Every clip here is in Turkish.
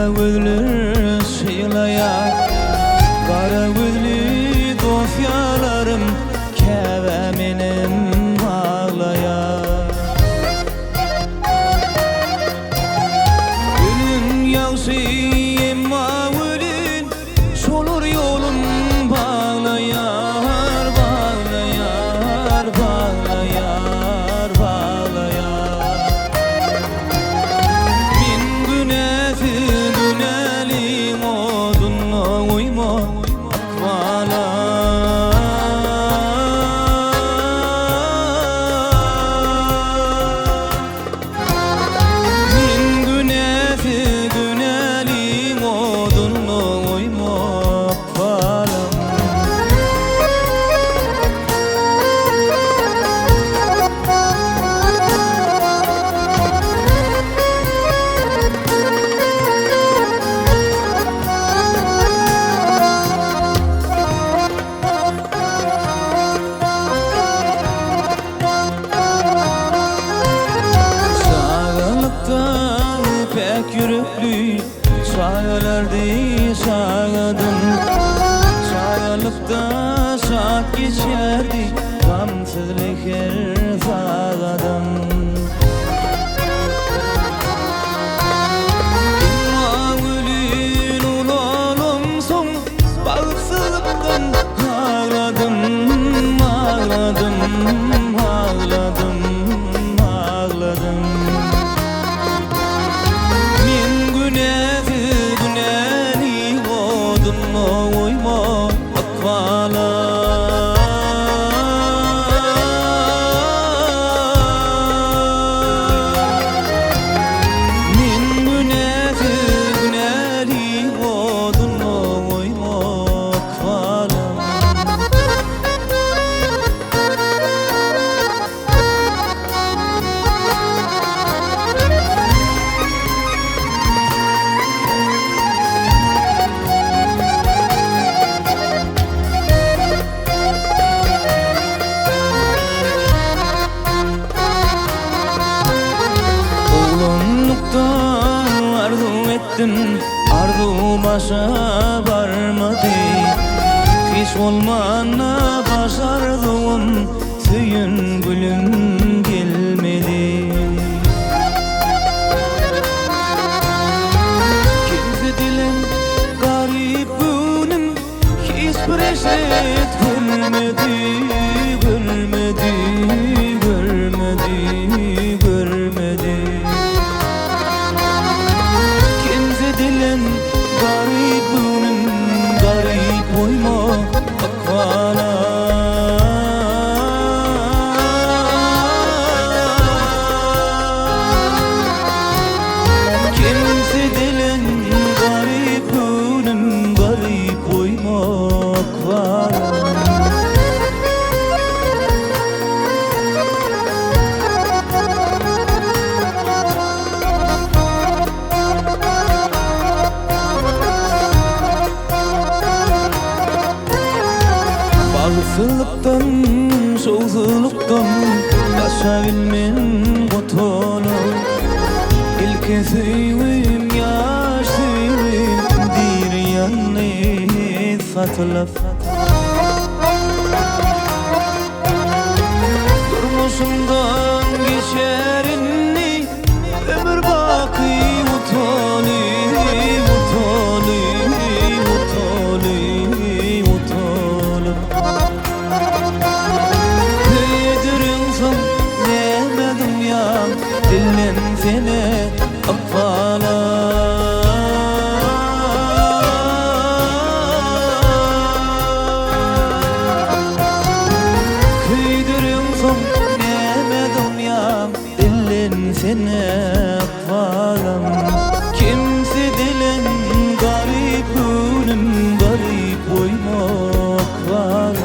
Kara gözlü şıylaya, kara gözlü dofyalarım keve menim ağlaya. Gülün yağsı emma ölün, solur yolum bağlayar, bağlayar, bağlayar, bağlayar. Min günefi günelin odunla uyma akvalar. Min günefi günelin odunla uyma akvalar. Sağlıktan pek yürekli çaylardı sağladım. Sağlıkta sak geçerdi gamsızlık her sağladım. Mağulün ulalım son bağımsızlıktan ağladım, ağladım, ağladım, ağladım. Min günefi güneli odunla uyma akvalar. Min günefi güneli odunla uyma akvalar. Oğlunluktan arzu ettim, arzu başa varmadı. Hiç olmana başardığım tüyün gülüm gelmedi. Kimse dilen garip günüm, hiçbir eşit görmedi, görmedi, görmedi, görmedi. Kimse dilen garip günüm, garip oyma akvalar. Kimse dilen garip günüm, garip oyma akvalar. Bağımsızlıktan, soğukluktan kaçabilmen kutunu. İlk sevim, yaş sevim, dir yanı satılıp. Durmuşumdan geçerini ömür baki utunu, utunu, utunu, utunu. Demedim ya dillen seni akvalar. Kıydırıyorsam demedim ya dillen seni akvalar. Kimse dilen garip günüm, garip oyma akvalar.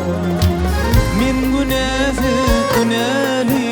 Min günefi güneli